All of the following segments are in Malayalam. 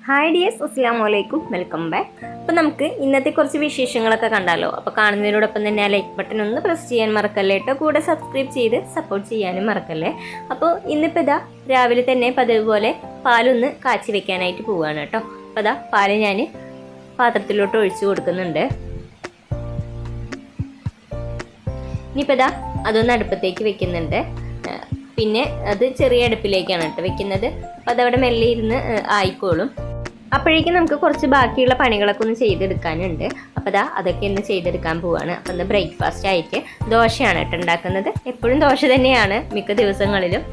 ഹായ് ഡിയേഴ്സ്, അസ്സലാമു അലൈക്കും, വെൽക്കം ബാക്ക്. അപ്പോൾ നമുക്ക് ഇന്നത്തെ കുറച്ച് വിശേഷങ്ങളൊക്കെ കണ്ടാലോ. അപ്പോൾ കാണുന്നതിനോടൊപ്പം തന്നെ ആ ലൈക്ക് ബട്ടൺ ഒന്ന് പ്രസ് ചെയ്യാൻ മറക്കല്ലേ കേട്ടോ. കൂടെ സബ്സ്ക്രൈബ് ചെയ്ത് സപ്പോർട്ട് ചെയ്യാനും മറക്കല്ലേ. അപ്പോൾ ഇന്നിപ്പോൾ ഇതാ രാവിലെ തന്നെ പതിവ് പോലെ പാലൊന്ന് കാച്ചി വെക്കാനായിട്ട് പോവുകയാണ് കേട്ടോ. അപ്പോൾ ഇതാ പാല് ഞാൻ പാത്രത്തിലോട്ട് ഒഴിച്ചു കൊടുക്കുന്നുണ്ട്. ഇനിയിപ്പോൾ ഇതാ അതൊന്ന് അടുപ്പത്തേക്ക് വെക്കുന്നുണ്ട്. പിന്നെ അത് ചെറിയ അടുപ്പിലേക്കാണ് കേട്ടോ വെക്കുന്നത്. അപ്പോൾ അതവിടെ മെല്ലെ ഇരുന്ന് ആയിക്കോളും. അപ്പോഴേക്കും നമുക്ക് കുറച്ച് ബാക്കിയുള്ള പണികളൊക്കെ ഒന്ന് ചെയ്തെടുക്കാനുണ്ട്. അപ്പോൾ അതൊക്കെ ഒന്ന് ചെയ്തെടുക്കാൻ പോവുകയാണ്. അപ്പോൾ ഇന്ന് ബ്രേക്ക്ഫാസ്റ്റ് ആയിട്ട് ദോശയാണ് കേട്ടോ ഉണ്ടാക്കുന്നത്. എപ്പോഴും ദോശ തന്നെയാണ് മിക്ക ദിവസങ്ങളിലും.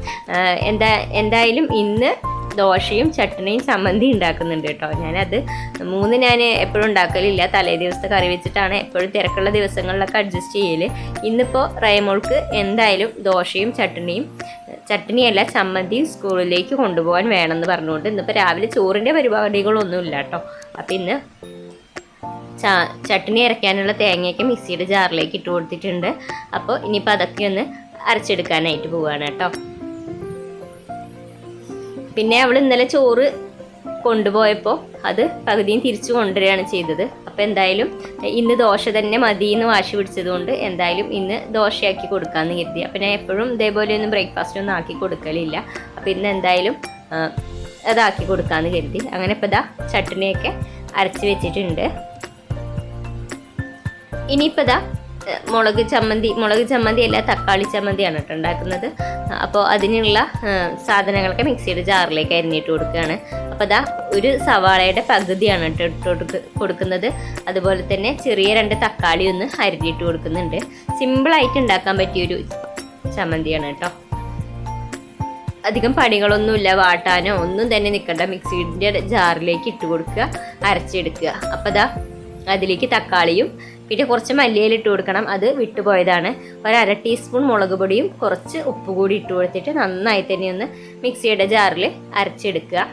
എന്തായാലും ഇന്ന് ദോശയും ചട്നിയും ചമ്മന്തി ഉണ്ടാക്കുന്നുണ്ട് കേട്ടോ. ഞാനത് ഞാൻ എപ്പോഴും ഉണ്ടാക്കലില്ല. തലേ ദിവസത്തെ കറി വെച്ചിട്ടാണ് എപ്പോഴും തിരക്കുള്ള ദിവസങ്ങളിലൊക്കെ അഡ്ജസ്റ്റ് ചെയ്യൽ. ഇന്നിപ്പോൾ റയമോൾക്ക് എന്തായാലും ദോശയും ചട്നിയല്ല ചമ്മന്തിയും സ്കൂളിലേക്ക് കൊണ്ടുപോകാൻ വേണമെന്ന് പറഞ്ഞുകൊണ്ട് ഇന്നിപ്പോൾ രാവിലെ ചോറിൻ്റെ പരിപാടികളൊന്നുമില്ല കേട്ടോ. അപ്പം ഇന്ന് ചട്നി അരയ്ക്കാനുള്ള തേങ്ങയൊക്കെ മിക്സിയുടെ ജാറിലേക്ക് ഇട്ട് കൊടുത്തിട്ടുണ്ട്. അപ്പോൾ ഇനിയിപ്പോൾ അതൊക്കെ ഒന്ന് അരച്ചെടുക്കാനായിട്ട് പോവുകയാണ് കേട്ടോ. പിന്നെ അവൾ ഇന്നലെ ചോറ് കൊണ്ടുപോയപ്പോൾ അത് പകുതിയും തിരിച്ചു കൊണ്ടുവരികയാണ് ചെയ്തത്. അപ്പോൾ എന്തായാലും ഇന്ന് ദോശ തന്നെ മതി എന്ന് വാശി പിടിച്ചതുകൊണ്ട് എന്തായാലും ഇന്ന് ദോശയാക്കി കൊടുക്കാമെന്ന് കരുതി. അപ്പോൾ ഞാൻ എപ്പോഴും ഇതേപോലെ ഒന്നും ബ്രേക്ക്ഫാസ്റ്റ് ഒന്നും ആക്കി കൊടുക്കലില്ല. അപ്പോൾ ഇന്ന് എന്തായാലും അതാക്കി കൊടുക്കാമെന്ന് കരുതി. അങ്ങനെ ഇപ്പോൾ ചട്നിയൊക്കെ അരച്ച് വെച്ചിട്ടുണ്ട്. ഇനിയിപ്പോൾ മുളക് ചമ്മന്തി അല്ല, തക്കാളി ചമ്മന്തിയാണ് കേട്ടോ ഉണ്ടാക്കുന്നത്. അപ്പോൾ അതിനുള്ള സാധനങ്ങളൊക്കെ മിക്സിയുടെ ജാറിലേക്ക് അരിഞ്ഞിട്ട് കൊടുക്കുകയാണ്. അപ്പോൾ ഒരു സവാളയുടെ പകുതിയാണ് കേട്ടോ ഇട്ട് കൊടുക്കുന്നത്. അതുപോലെ തന്നെ ചെറിയ 2 തക്കാളി ഒന്ന് അരിഞ്ഞിട്ട് കൊടുക്കുന്നുണ്ട്. സിമ്പിളായിട്ട് ഉണ്ടാക്കാൻ പറ്റിയൊരു ചമ്മന്തിയാണ് കേട്ടോ. അധികം പണികളൊന്നുമില്ല, വാട്ടാനോ ഒന്നും തന്നെ നിൽക്കണ്ട. മിക്സിയുടെ ജാറിലേക്ക് ഇട്ട് കൊടുക്കുക, അരച്ചെടുക്കുക. അപ്പോൾ അതിലേക്ക് തക്കാളിയും പിന്നെ കുറച്ച് മല്ലിയില ഇട്ട് കൊടുക്കണം. അത് വിട്ടുപോയതാണ്. 1/2 ടീസ്പൂൺ മുളക് പൊടിയും കുറച്ച് ഉപ്പ് കൂടി ഇട്ട് കൊടുത്തിട്ട് നന്നായി തന്നെ ഒന്ന് മിക്സിയുടെ ജാറിൽ അരച്ചെടുക്കുക.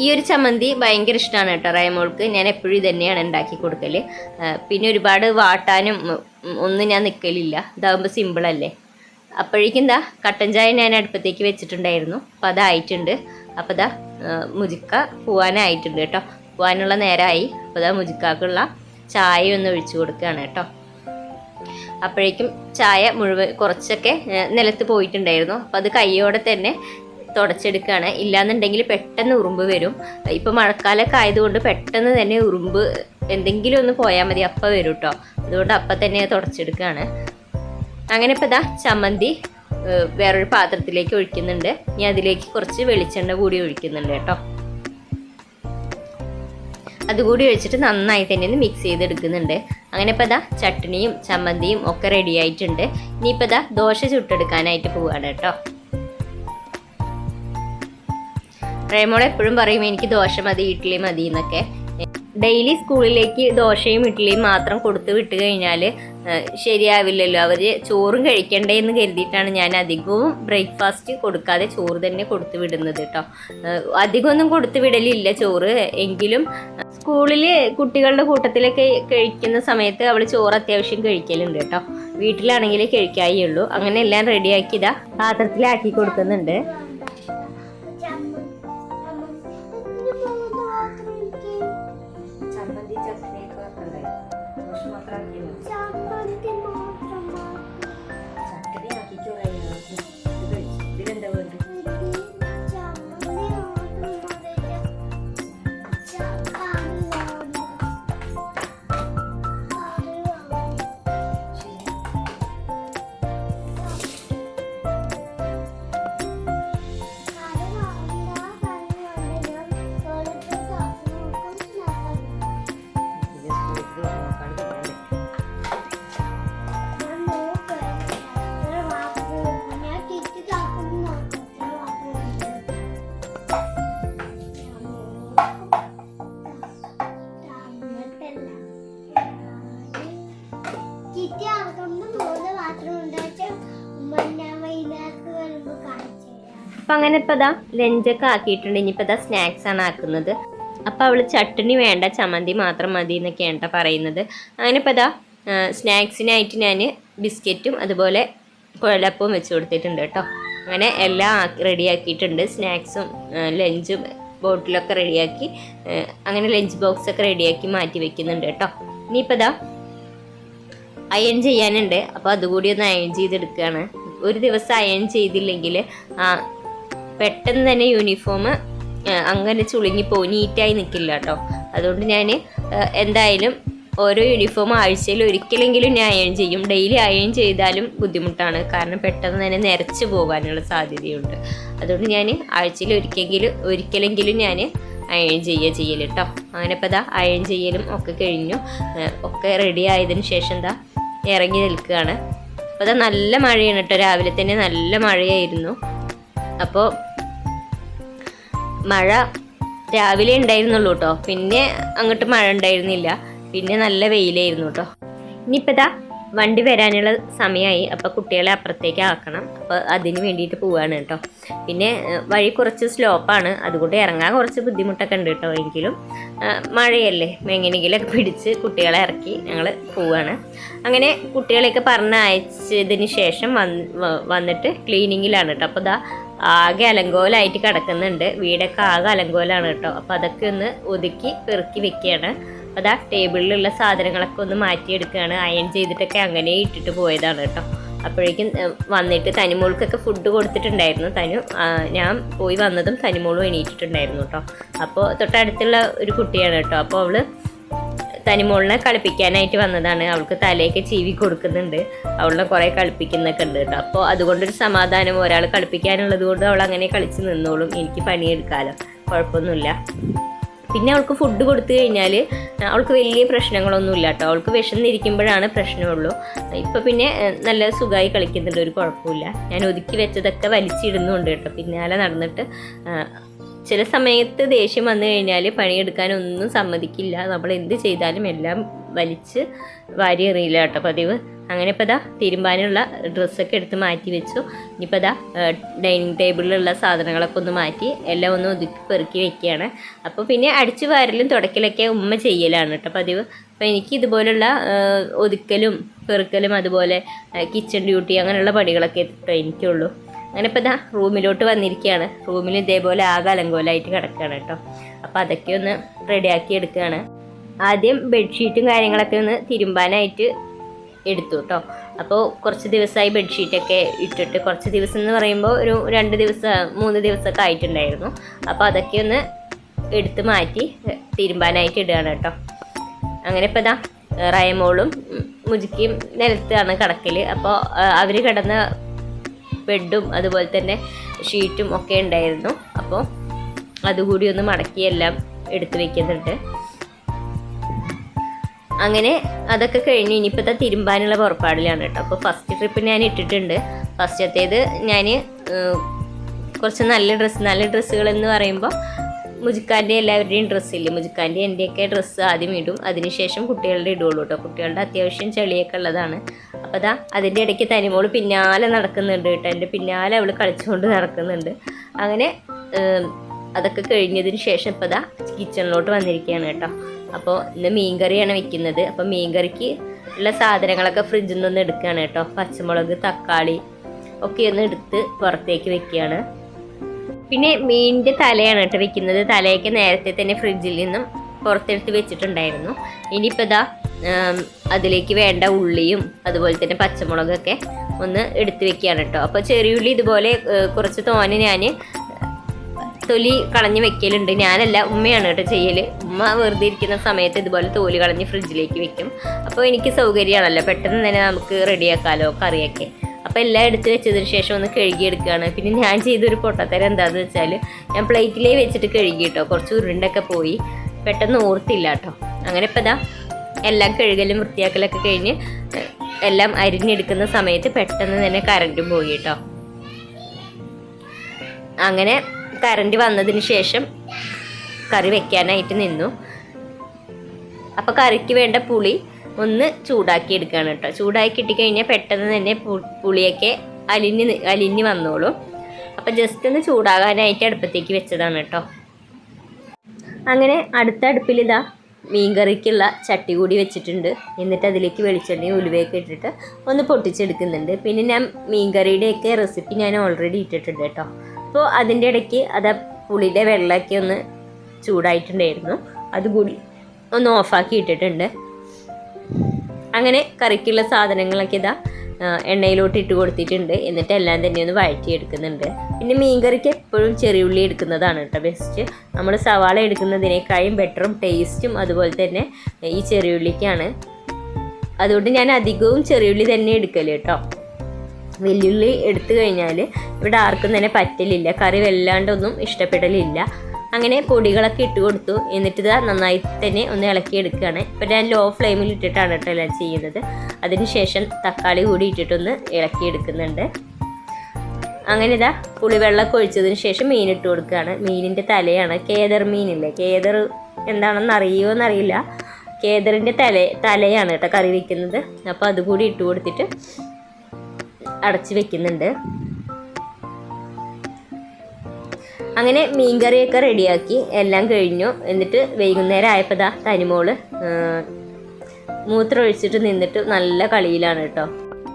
ഈ ഒരു ചമ്മന്തി ഭയങ്കര ഇഷ്ടമാണ് കേട്ടോ റയമോൾക്ക്. ഞാൻ എപ്പോഴും ഇതന്നെയാണ് ഉണ്ടാക്കി കൊടുക്കൽ. പിന്നെ ഒരുപാട് വാട്ടാനും ഒന്നും ഞാൻ നിൽക്കലില്ല. ഇതാകുമ്പോൾ സിമ്പിളല്ലേ. അപ്പോഴേക്കും കട്ടൻ ചായ ഞാൻ അടുപ്പത്തേക്ക് വെച്ചിട്ടുണ്ടായിരുന്നു. അപ്പോൾ അതായിട്ടുണ്ട്. അപ്പോൾ മുജിക്ക പോവാനായിട്ടുണ്ട് കേട്ടോ. പോകാനുള്ള നേരമായി. അപ്പോൾ മുജിക്കാക്കുള്ള ചായ ഒന്ന് ഒഴിച്ചു കൊടുക്കുകയാണ് കേട്ടോ. അപ്പോഴേക്കും ചായ മുഴുവൻ കുറച്ചൊക്കെ നിലത്ത് പോയിട്ടുണ്ടായിരുന്നു. അപ്പോൾ അത് കൈയോടെ തന്നെ തുടച്ചെടുക്കുകയാണ്. ഇല്ലാന്നുണ്ടെങ്കിൽ പെട്ടെന്ന് ഉറുമ്പ് വരും. ഇപ്പോൾ മഴക്കാലമൊക്കെ ആയതുകൊണ്ട് പെട്ടെന്ന് തന്നെ ഉറുമ്പ് എന്തെങ്കിലും ഒന്ന് പോയാൽ മതി, അപ്പം വരും കേട്ടോ. അതുകൊണ്ട് അപ്പം തന്നെ തുടച്ചെടുക്കുകയാണ്. അങ്ങനെ ഇപ്പോൾ ചമ്മന്തി വേറൊരു പാത്രത്തിലേക്ക് ഒഴിക്കുന്നുണ്ട്. ഇനി അതിലേക്ക് കുറച്ച് വെളിച്ചെണ്ണ കൂടി ഒഴിക്കുന്നുണ്ട് കേട്ടോ. അതുകൂടി ഒഴിച്ചിട്ട് നന്നായി തന്നെ ഒന്ന് മിക്സ് ചെയ്തെടുക്കുന്നുണ്ട്. അങ്ങനെ ഇപ്പോൾ ചട്നിയും ചമ്മന്തിയും ഒക്കെ റെഡി ആയിട്ടുണ്ട്. ഇനിയിപ്പോൾ ദോശ ചുട്ടെടുക്കാനായിട്ട് പോവുകയാണ് കേട്ടോ. റേമോൾ എപ്പോഴും പറയും എനിക്ക് ദോശ മതി, ഇഡ്ഡലി മതി എന്നൊക്കെ. ഡെയിലി സ്കൂളിലേക്ക് ദോശയും ഇഡ്ഡലിയും മാത്രം കൊടുത്ത് വിട്ട് കഴിഞ്ഞാൽ ശരിയാവില്ലല്ലോ. അവർ ചോറും കഴിക്കണ്ടേ എന്ന് കരുതിയിട്ടാണ് ഞാൻ അധികവും ബ്രേക്ക്ഫാസ്റ്റ് കൊടുക്കാതെ ചോറ് തന്നെ കൊടുത്തു വിടുന്നത് കേട്ടോ. അധികമൊന്നും കൊടുത്തു വിടലില്ല ചോറ്. എങ്കിലും സ്കൂളിൽ കുട്ടികളുടെ കൂട്ടത്തിലൊക്കെ കഴിക്കുന്ന സമയത്ത് അവൾ ചോറ് അത്യാവശ്യം കഴിക്കലുണ്ട് കേട്ടോ. വീട്ടിലാണെങ്കിൽ കഴിക്കായേ ഉള്ളൂ. അങ്ങനെ എല്ലാം റെഡിയാക്കി പാത്രത്തിലാക്കി കൊടുക്കുന്നുണ്ട്. അപ്പം അങ്ങനെ ഇപ്പോൾ ലഞ്ചൊക്കെ ആക്കിയിട്ടുണ്ട്. ഇനിയിപ്പോൾ സ്നാക്സാണ് ആക്കുന്നത്. അപ്പോൾ അവൾ ചട്നി വേണ്ട, ചമ്മന്തി മാത്രം മതി എന്നൊക്കെയാണ് കേട്ടോ പറയുന്നത്. അങ്ങനെ ഇപ്പോൾ സ്നാക്സിനായിട്ട് ഞാൻ ബിസ്ക്കറ്റും അതുപോലെ കുഴലപ്പവും വെച്ച് കൊടുത്തിട്ടുണ്ട് കേട്ടോ. അങ്ങനെ എല്ലാം റെഡിയാക്കിയിട്ടുണ്ട്. സ്നാക്സും ലഞ്ചും ബോട്ടിലൊക്കെ റെഡിയാക്കി അങ്ങനെ ലഞ്ച് ബോക്സൊക്കെ റെഡിയാക്കി മാറ്റി വെക്കുന്നുണ്ട് കേട്ടോ. ഇനിയിപ്പോൾ ഇതാ അയൺ ചെയ്യാനുണ്ട്. അപ്പോൾ അതുകൂടി ഒന്ന് അയൺ ചെയ്തെടുക്കുകയാണ്. ഒരു ദിവസം അയൺ ചെയ്തില്ലെങ്കിൽ പെട്ടെന്ന് തന്നെ യൂണിഫോം അങ്ങനെ ചുളുങ്ങിപ്പോയി നീറ്റായി നിൽക്കില്ല കേട്ടോ. അതുകൊണ്ട് ഞാൻ എന്തായാലും ഓരോ യൂണിഫോം ആഴ്ചയിൽ ഒരിക്കലെങ്കിലും ഞാൻ അയൺ ചെയ്യും. ഡെയിലി അയൺ ചെയ്താലും ബുദ്ധിമുട്ടാണ്, കാരണം പെട്ടെന്ന് തന്നെ നിരച്ച് പോകാനുള്ള സാധ്യതയുണ്ട്. അതുകൊണ്ട് ഞാൻ ആഴ്ചയിൽ ഒരിക്കലെങ്കിലും ഞാൻ അയൺ ചെയ്യൽ കേട്ടോ. അങ്ങനെ ഇപ്പോൾ ഇതാ അയൺ ചെയ്യലും ഒക്കെ കഴിഞ്ഞു. ഒക്കെ റെഡി ആയതിനു ശേഷം എന്താ ഇറങ്ങി നിൽക്കുകയാണ്. അപ്പോൾ അതാ നല്ല മഴയാണ് കേട്ടോ. രാവിലെ തന്നെ നല്ല മഴയായിരുന്നു. അപ്പോൾ മഴ രാവിലെ ഉണ്ടായിരുന്നുള്ളൂ കേട്ടോ. പിന്നെ അങ്ങോട്ട് മഴ ഉണ്ടായിരുന്നില്ല. പിന്നെ നല്ല വെയിലായിരുന്നു കേട്ടോ. ഇനിയിപ്പോൾ ഇതാ വണ്ടി വരാനുള്ള സമയമായി. അപ്പോൾ കുട്ടികളെ അപ്പുറത്തേക്ക് ആക്കണം. അപ്പോൾ അതിന് വേണ്ടിയിട്ട് പോവുകയാണ് കേട്ടോ. പിന്നെ വഴി കുറച്ച് സ്ലോപ്പാണ്, അതുകൊണ്ട് ഇറങ്ങാൻ കുറച്ച് ബുദ്ധിമുട്ടൊക്കെ ഉണ്ട് കേട്ടോ. എങ്കിലും മഴയല്ലേ, എങ്ങനെയെങ്കിലൊക്കെ പിടിച്ച് കുട്ടികളെ ഇറക്കി ഞങ്ങൾ പോവുകയാണ്. അങ്ങനെ കുട്ടികളെയൊക്കെ പറഞ്ഞയച്ചതിന് ശേഷം വന്നിട്ട് ക്ലീനിങ്ങിലാണ് കേട്ടോ. അപ്പോൾ ഇതാ ആകെ അലങ്കോലമായിട്ട് കിടക്കുന്നുണ്ട്. വീടൊക്കെ ആകെ അലങ്കോലാണ് കേട്ടോ. അപ്പോൾ അതൊക്കെ ഒന്ന് ഒതുക്കി പെറുക്കി വെക്കുകയാണ്. അപ്പോൾ അതാ ടേബിളിലുള്ള സാധനങ്ങളൊക്കെ ഒന്ന് മാറ്റിയെടുക്കുകയാണ്. അയൺ ചെയ്തിട്ടൊക്കെ അങ്ങനെ ഇട്ടിട്ട് പോയതാണ് കേട്ടോ. അപ്പോഴേക്കും വന്നിട്ട് തനിമോൾക്കൊക്കെ ഫുഡ് കൊടുത്തിട്ടുണ്ടായിരുന്നു. ഞാൻ പോയി വന്നതും തനിമോളും എണീറ്റിട്ടുണ്ടായിരുന്നു കേട്ടോ. അപ്പോൾ തൊട്ടടുത്തുള്ള ഒരു കുട്ടിയാണ് കേട്ടോ. അപ്പോൾ അവൾ തനിമോളിനെ കളിപ്പിക്കാനായിട്ട് വന്നതാണ്. അവൾക്ക് തലയൊക്കെ ചീവി കൊടുക്കുന്നുണ്ട്. അവളെ കുറേ കളിപ്പിക്കുന്നൊക്കെ ഉണ്ട് കേട്ടോ. അപ്പോൾ അതുകൊണ്ടൊരു സമാധാനം, ഒരാൾ കളിപ്പിക്കാനുള്ളത് കൊണ്ട് അവൾ അങ്ങനെ കളിച്ച് നിന്നോളും. എനിക്ക് പണിയെടുക്കാമല്ലോ, കുഴപ്പമൊന്നുമില്ല. പിന്നെ അവൾക്ക് ഫുഡ് കൊടുത്തു കഴിഞ്ഞാൽ അവൾക്ക് വലിയ പ്രശ്നങ്ങളൊന്നുമില്ല കേട്ടോ. അവൾക്ക് വിശന്നിരിക്കുമ്പോഴാണ് പ്രശ്നമുള്ളൂ. ഇപ്പം പിന്നെ നല്ല സുഖമായി കളിക്കുന്നുണ്ട്, ഒരു കുഴപ്പമില്ല. ഞാൻ ഒതുക്കി വെച്ചതൊക്കെ വലിച്ചിടുന്നുണ്ട് കേട്ടോ. പിന്നാലെ നടന്നിട്ട് ചില സമയത്ത് ദേഷ്യം വന്നു കഴിഞ്ഞാൽ പണിയെടുക്കാനൊന്നും സമ്മതിക്കില്ല. നമ്മൾ എന്ത് ചെയ്താലും എല്ലാം വലിച്ച് വാരി എറിയില്ല കേട്ടോ പതിവ്. അങ്ങനെ ഇപ്പോൾ ഇതാ തിരുമ്പാനുള്ള ഡ്രസ്സൊക്കെ എടുത്ത് മാറ്റി വെച്ചു. ഇനിയിപ്പോൾ ഇതാ ഡൈനിങ് ടേബിളിലുള്ള സാധനങ്ങളൊക്കെ ഒന്ന് മാറ്റി എല്ലാം ഒന്ന് ഒതുക്കി പെറുക്കി വെക്കുകയാണ്. അപ്പോൾ പിന്നെ അടിച്ചു വാരലും തുടക്കലൊക്കെ ഉമ്മ ചെയ്യലാണ് കേട്ടോ പതിവ്. അപ്പോൾ എനിക്ക് ഇതുപോലുള്ള ഒതുക്കലും പെറുക്കലും അതുപോലെ കിച്ചൺ ഡ്യൂട്ടി അങ്ങനെയുള്ള പണികളൊക്കെ എനിക്കുള്ളൂ. അങ്ങനെ ഇപ്പോൾ ഇതാ റൂമിലോട്ട് വന്നിരിക്കുകയാണ്. റൂമിൽ ഇതേപോലെ ആകെ അലങ്കോലമായിട്ട് കിടക്കുകയാണ് കേട്ടോ. അപ്പോൾ അതൊക്കെ ഒന്ന് റെഡിയാക്കി എടുക്കുകയാണ്. ആദ്യം ബെഡ്ഷീറ്റും കാര്യങ്ങളൊക്കെ ഒന്ന് തിരുമ്പാനായിട്ട് എടുത്തു കേട്ടോ. അപ്പോൾ കുറച്ച് ദിവസമായി ബെഡ്ഷീറ്റൊക്കെ ഇട്ടിട്ട്, കുറച്ച് ദിവസം എന്ന് പറയുമ്പോൾ ഒരു 2 ദിവസം 3 ദിവസമൊക്കെ ആയിട്ടുണ്ടായിരുന്നു. അപ്പോൾ അതൊക്കെ ഒന്ന് എടുത്ത് മാറ്റി തിരുമ്പാനായിട്ട് ഇടുകയാണ് കേട്ടോ. അങ്ങനെ ഇപ്പോൾ ഇതാ റയമോളും മുജിക്കും നിലത്താണ് കിടക്കൽ. അപ്പോൾ അവർ കിടന്ന ബെഡും അതുപോലെ തന്നെ ഷീറ്റും ഒക്കെ ഉണ്ടായിരുന്നു. അപ്പോൾ അതുകൂടി ഒന്ന് മടക്കി എല്ലാം എടുത്ത് വയ്ക്കുന്നുണ്ട്. അങ്ങനെ അതൊക്കെ കഴിഞ്ഞ് ഇനിയിപ്പോഴത്തെ തിരുമ്പാനുള്ള പുറപ്പാടിലാണ് കേട്ടോ. അപ്പോൾ ഫസ്റ്റ് ട്രിപ്പ് ഞാൻ ഇട്ടിട്ടുണ്ട്. ഫസ്റ്റത്തേത് ഞാൻ കുറച്ച് നല്ല ഡ്രസ്സുകൾ എന്ന് പറയുമ്പോൾ മുജിക്കാൻ്റെ എല്ലാവരുടെയും ഡ്രസ്സില്ലേ, മുജിക്കാൻ്റെ എൻ്റെയൊക്കെ ഡ്രസ്സ് ആദ്യം ഇടും, അതിനുശേഷം കുട്ടികളുടെ ഇടുള്ളൂ കേട്ടോ. കുട്ടികളുടെ അത്യാവശ്യം ചെളിയൊക്കെ ഉള്ളതാണ്. അപ്പോൾ അതാ അതിൻ്റെ ഇടയ്ക്ക് തനിമോൾ പിന്നാലെ നടക്കുന്നുണ്ട് കേട്ടോ. എൻ്റെ പിന്നാലെ അവൾ കളിച്ചുകൊണ്ട് നടക്കുന്നുണ്ട്. അങ്ങനെ അതൊക്കെ കഴിഞ്ഞതിന് ശേഷം ഇപ്പോൾ അതാ കിച്ചണിലോട്ട് വന്നിരിക്കുകയാണ് കേട്ടോ. അപ്പോൾ ഇന്ന് മീൻകറിയാണ് വെക്കുന്നത്. അപ്പോൾ മീൻകറിക്ക് ഉള്ള സാധനങ്ങളൊക്കെ ഫ്രിഡ്ജിൽ നിന്നൊന്ന് എടുക്കുകയാണ് കേട്ടോ. പച്ചമുളക്, തക്കാളി ഒക്കെ ഒന്ന് എടുത്ത് പുറത്തേക്ക് വെക്കുകയാണ്. പിന്നെ മീനിൻ്റെ തലയാണ് കേട്ടോ വെക്കുന്നത്. തലയൊക്കെ നേരത്തെ തന്നെ ഫ്രിഡ്ജിൽ നിന്നും പുറത്തെടുത്ത് വെച്ചിട്ടുണ്ടായിരുന്നു. ഇനിയിപ്പോൾ ഇതാ അതിലേക്ക് വേണ്ട ഉള്ളിയും അതുപോലെ തന്നെ പച്ചമുളകൊക്കെ ഒന്ന് എടുത്ത് വെക്കുകയാണ് കേട്ടോ. അപ്പോൾ ചെറിയുള്ളി ഇതുപോലെ കുറച്ച് തോനെ ഞാൻ തൊലി കളഞ്ഞ് വെക്കലുണ്ട്. ഞാനല്ല, ഉമ്മയാണ് കേട്ടോ ചെയ്യൽ. ഉമ്മ വെറുതെ ഇരിക്കുന്ന സമയത്ത് ഇതുപോലെ തോലി കളഞ്ഞ് ഫ്രിഡ്ജിലേക്ക് വെക്കും. അപ്പോൾ എനിക്ക് സൗകര്യമാണല്ലോ, പെട്ടെന്ന് തന്നെ നമുക്ക് റെഡിയാക്കാമല്ലോ കറിയൊക്കെ. അപ്പോൾ എല്ലാം എടുത്ത് വെച്ചതിന് ശേഷം ഒന്ന് കഴുകിയെടുക്കുകയാണ്. പിന്നെ ഞാൻ ചെയ്തൊരു പൊട്ടത്തരം എന്താണെന്ന് വെച്ചാൽ, ഞാൻ പ്ലേറ്റിലേ വെച്ചിട്ട് കഴുകി കേട്ടോ. കുറച്ച് ഉരുണ്ടൊക്കെ പോയി, പെട്ടെന്ന് ഓർത്തില്ല കേട്ടോ. അങ്ങനെ ഇപ്പോൾ ഇതാ എല്ലാം കഴുകലും വൃത്തിയാക്കലൊക്കെ കഴിഞ്ഞ് എല്ലാം അരിഞ്ഞെടുക്കുന്ന സമയത്ത് പെട്ടെന്ന് തന്നെ കറണ്ടും പോയി കേട്ടോ. അങ്ങനെ കറണ്ട് വന്നതിന് ശേഷം കറി വെക്കാനായിട്ട് നിന്നു. അപ്പോൾ കറിക്ക് വേണ്ട പുളി ഒന്ന് ചൂടാക്കി എടുക്കുകയാണ് കേട്ടോ. ചൂടാക്കി കിട്ടിക്കഴിഞ്ഞാൽ പെട്ടെന്ന് തന്നെ പുളിയൊക്കെ അലിഞ്ഞ് വന്നോളും. അപ്പോൾ ജസ്റ്റ് ഒന്ന് ചൂടാകാനായിട്ട് അടുപ്പത്തേക്ക് വെച്ചതാണ് കേട്ടോ. അങ്ങനെ അടുത്ത അടുപ്പിൽ ഇതാ മീൻകറിക്കുള്ള ചട്ടി കൂടി വെച്ചിട്ടുണ്ട്. എന്നിട്ട് അതിലേക്ക് വെളിച്ചെണ്ണയും ഉലുവയൊക്കെ ഇട്ടിട്ട് ഒന്ന് പൊട്ടിച്ചെടുക്കുന്നുണ്ട്. പിന്നെ ഞാൻ മീൻകറിയുടെയൊക്കെ റെസിപ്പി ഞാൻ ഓൾറെഡി ഇട്ടിട്ടുണ്ട് കേട്ടോ. അപ്പോൾ അതിൻ്റെ ഇടയ്ക്ക് പുളിയുടെ വെള്ളമൊക്കെ ഒന്ന് ചൂടായിട്ടുണ്ടായിരുന്നു, അതുകൂടി ഒന്ന് ഓഫാക്കി ഇട്ടിട്ടുണ്ട്. അങ്ങനെ കറിക്കുള്ള സാധനങ്ങളൊക്കെ ഇതാ എണ്ണയിലോട്ട് ഇട്ട് കൊടുത്തിട്ടുണ്ട്. എന്നിട്ട് എല്ലാം തന്നെ ഒന്ന് വഴറ്റിയെടുക്കുന്നുണ്ട്. പിന്നെ മീൻകറിക്ക് എപ്പോഴും ചെറിയ ഉള്ളി എടുക്കുന്നതാണ് കേട്ടോ ബെസ്റ്റ്. നമ്മൾ സവാള എടുക്കുന്നതിനേക്കാളും ബെറ്ററും ടേസ്റ്റും അതുപോലെ തന്നെ ഈ ചെറിയ ഉള്ളിക്കാണ്. അതുകൊണ്ട് ഞാൻ അധികവും ചെറിയ ഉള്ളി തന്നെ എടുക്കല് കേട്ടോ. വെല്ലുള്ളി എടുത്തു കഴിഞ്ഞാൽ ഇവിടെ ആർക്കും തന്നെ പറ്റലില്ല, കറി വല്ലാണ്ടൊന്നും ഇഷ്ടപ്പെടലില്ല. അങ്ങനെ പൊടികളൊക്കെ ഇട്ട് കൊടുത്തു. എന്നിട്ട് ഇതാ നന്നായി തന്നെ ഒന്ന് ഇളക്കിയെടുക്കുകയാണ്. ഇപ്പം ഞാൻ ലോ ഫ്ലെയിമിൽ ഇട്ടിട്ടാണ് കേട്ടോ എല്ലാം ചെയ്യുന്നത്. അതിനുശേഷം തക്കാളി കൂടി ഇട്ടിട്ടൊന്ന് ഇളക്കിയെടുക്കുന്നുണ്ട്. അങ്ങനെ ഇതാ പുളിവെള്ളമൊക്കെ ഒഴിച്ചതിന് ശേഷം മീൻ ഇട്ട് കൊടുക്കുകയാണ്. മീനിൻ്റെ തലയാണ്, കേദർ മീനില്ലേ, കേദർ എന്താണെന്ന് അറിയുമോയെന്നറിയില്ല, കേദറിൻ്റെ തലയാണ് കേട്ടോ കറി വയ്ക്കുന്നത്. അപ്പോൾ അതുകൂടി ഇട്ട് കൊടുത്തിട്ട് അടച്ച് വെക്കുന്നുണ്ട്. അങ്ങനെ മീൻകറിയൊക്കെ റെഡിയാക്കി എല്ലാം കഴിഞ്ഞു. എന്നിട്ട് വൈകുന്നേരം ആയപ്പോൾ ദാ തനിമോള് മൂത്രം ഒഴിച്ചിട്ട് നിന്നിട്ട് നല്ല കളിയിലാണ് കേട്ടോ.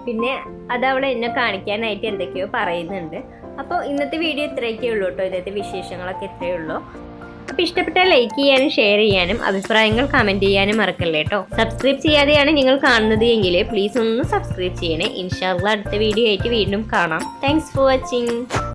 പിന്നെ അതവൾ എന്നെ കാണിക്കാനായിട്ട് എന്തൊക്കെയോ പറയുന്നുണ്ട്. അപ്പോൾ ഇന്നത്തെ വീഡിയോ ഇത്രയൊക്കെ ഉള്ളൂ കേട്ടോ. ഇന്നത്തെ വിശേഷങ്ങളൊക്കെ ഇത്രയേ ഉള്ളൂ. അപ്പോൾ ഇഷ്ടപ്പെട്ടാൽ ലൈക്ക് ചെയ്യാനും ഷെയർ ചെയ്യാനും അഭിപ്രായങ്ങൾ കമൻറ്റ് ചെയ്യാനും മറക്കല്ലേ കേട്ടോ. സബ്സ്ക്രൈബ് ചെയ്യാതെയാണ് നിങ്ങൾ കാണുന്നത് എങ്കിൽ പ്ലീസ് ഒന്ന് സബ്സ്ക്രൈബ് ചെയ്യണേ. ഇൻഷാ അല്ലാഹ് അടുത്ത വീഡിയോ ആയിട്ട് വീണ്ടും കാണാം. Thanks for watching.